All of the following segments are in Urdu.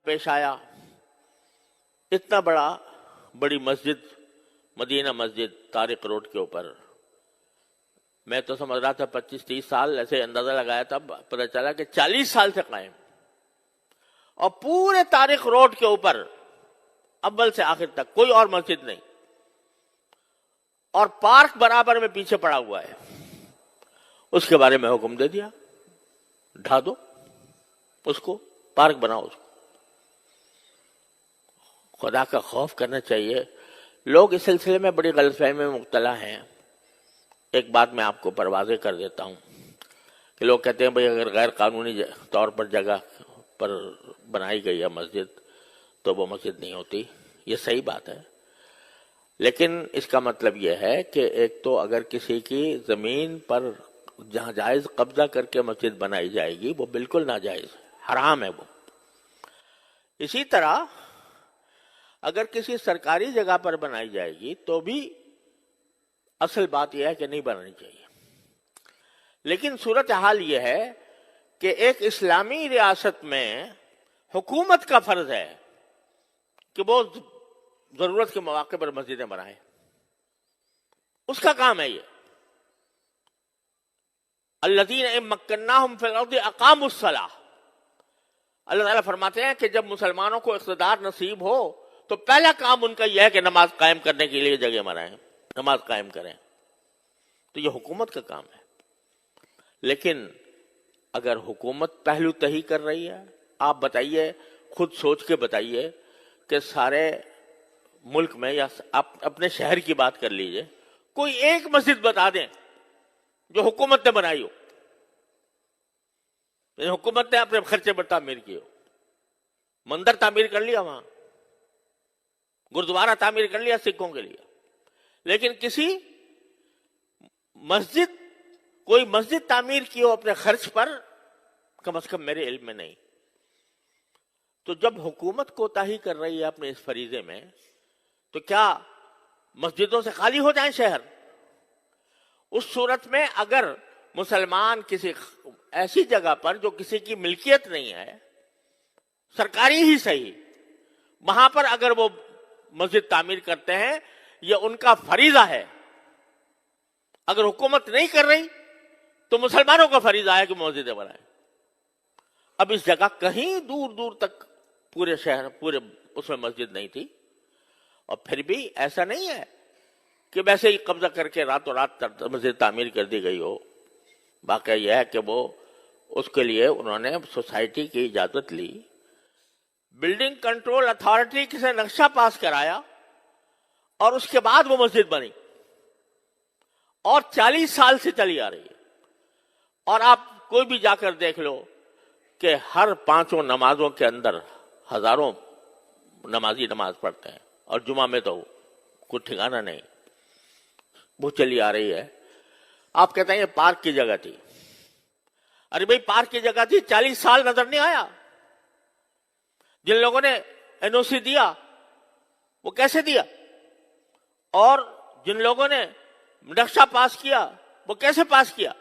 پیش آیا. اتنا بڑی مسجد، مدینہ مسجد طارق روڈ کے اوپر، میں تو سمجھ رہا تھا 25-30 سال، ایسے اندازہ لگایا تھا، پتہ چلا کہ 40 سال سے قائم. اور پورے طارق روڈ کے اوپر اول سے آخر تک کوئی اور مسجد نہیں، اور پارک برابر میں پیچھے پڑا ہوا ہے. اس کے بارے میں حکم دے دیا، ڈھا دو اس کو، پارک بناؤ اس کو. خدا کا خوف کرنا چاہیے. لوگ اس سلسلے میں بڑی غلط فہمی میں مبتلا ہیں. ایک بات میں آپ کو واضح کر دیتا ہوں کہ لوگ کہتے ہیں بھئی اگر غیر قانونی طور پر جگہ پر بنائی گئی ہے مسجد تو وہ مسجد نہیں ہوتی. یہ صحیح بات ہے، لیکن اس کا مطلب یہ ہے کہ ایک تو اگر کسی کی زمین پر جہاں جائز قبضہ کر کے مسجد بنائی جائے گی وہ بالکل ناجائز ہے، حرام ہے وہ. اسی طرح اگر کسی سرکاری جگہ پر بنائی جائے گی تو بھی اصل بات یہ ہے کہ نہیں بنانی چاہیے. لیکن صورتحال یہ ہے کہ ایک اسلامی ریاست میں حکومت کا فرض ہے کہ وہ ضرورت کے مواقع پر مسجدیں بنائے. اس کا کام ہے یہ. الذین ان مکناہم فی الارض اقاموا الصلاۃ. اللہ تعالیٰ فرماتے ہیں کہ جب مسلمانوں کو اقتدار نصیب ہو تو پہلا کام ان کا یہ ہے کہ نماز قائم کرنے کے لیے جگہ بنائیں، نماز قائم کریں. تو یہ حکومت کا کام ہے. لیکن اگر حکومت پہلو تہی کر رہی ہے، آپ بتائیے، خود سوچ کے بتائیے کہ سارے ملک میں یا اپنے شہر کی بات کر لیجئے، کوئی ایک مسجد بتا دیں جو حکومت نے بنائی ہو، یعنی حکومت نے اپنے خرچے پر تعمیر کی ہو. مندر تعمیر کر لیا، وہاں گردوارہ تعمیر کر لیا سکھوں کے لیے، لیکن کوئی مسجد تعمیر کی ہو اپنے خرچ پر، کم از کم میرے علم میں نہیں. تو جب حکومت کوتاہی کر رہی ہے اپنے اس فریضے میں، تو کیا مسجدوں سے خالی ہو جائیں شہر؟ اس صورت میں اگر مسلمان کسی ایسی جگہ پر جو کسی کی ملکیت نہیں ہے، سرکاری ہی صحیح، وہاں پر اگر وہ مسجد تعمیر کرتے ہیں، یہ ان کا فریضہ ہے. اگر حکومت نہیں کر رہی تو مسلمانوں کا فریضہ ہے کہ مسجدیں بنائیں. اب اس جگہ کہیں دور دور تک پورے شہر پورے اس میں مسجد نہیں تھی، اور پھر بھی ایسا نہیں ہے کہ ویسے ہی قبضہ کر کے راتوں رات مسجد تعمیر کر دی گئی ہو. واقعہ یہ ہے کہ وہ اس کے لیے انہوں نے سوسائٹی کی اجازت لی، بلڈنگ کنٹرول اتھارٹی سے نقشہ پاس کرایا، اور اس کے بعد وہ مسجد بنی، اور 40 سال سے چلی آ رہی ہے. اور آپ کوئی بھی جا کر دیکھ لو کہ ہر 5 نمازوں کے اندر ہزاروں نمازی نماز پڑھتے ہیں، اور جمعہ میں تو کوئی ٹھکانہ نہیں، وہ چلی آ رہی ہے. آپ کہتے ہیں یہ پارک کی جگہ تھی. ارے بھائی پارک کی جگہ تھی، 40 سال نظر نہیں آیا. جن لوگوں نے این او سی دیا وہ کیسے دیا، اور جن لوگوں نے نقشہ پاس کیا وہ کیسے پاس کیا؟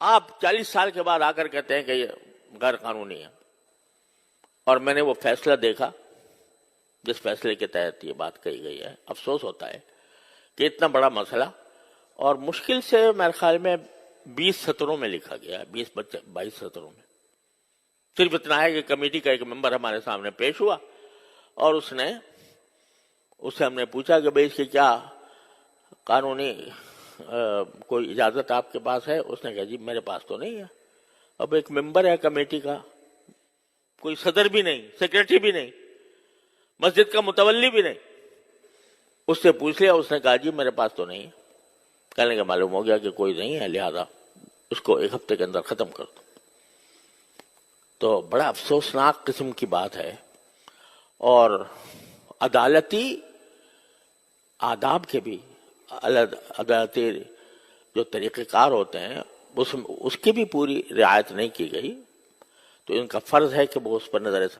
آپ 40 سال کے بعد آ کر کہتے ہیں کہ یہ غیر قانونی ہے. اور میں نے وہ فیصلہ دیکھا جس فیصلے کے تحت یہ بات کہی گئی ہے. افسوس ہوتا ہے کہ اتنا بڑا مسئلہ، اور مشکل سے میرے خیال میں 20 سطروں میں لکھا گیا ہے، 22 سطروں میں. صرف اتنا ہے کہ کمیٹی کا ایک ممبر ہمارے سامنے پیش ہوا، اور اس سے ہم نے پوچھا کہ بھئی اس کی کیا قانونی کوئی اجازت آپ کے پاس ہے؟ اس نے کہا جی میرے پاس تو نہیں ہے. اب ایک ممبر ہے کمیٹی کا، کوئی صدر بھی نہیں، سیکریٹری بھی نہیں، مسجد کا متولی بھی نہیں. اس سے پوچھ لیا، اس نے کہا جی میرے پاس تو نہیں ہے. کہنے کا معلوم ہو گیا کہ کوئی نہیں ہے، لہذا اس کو 1 ہفتے کے اندر ختم کر دو. تو بڑا افسوسناک قسم کی بات ہے. اور عدالتی آداب کے بھی، عدالتی جو طریقہ کار ہوتے ہیں اس کی بھی پوری رعایت نہیں کی گئی. تو ان کا فرض ہے کہ وہ اس پر نظر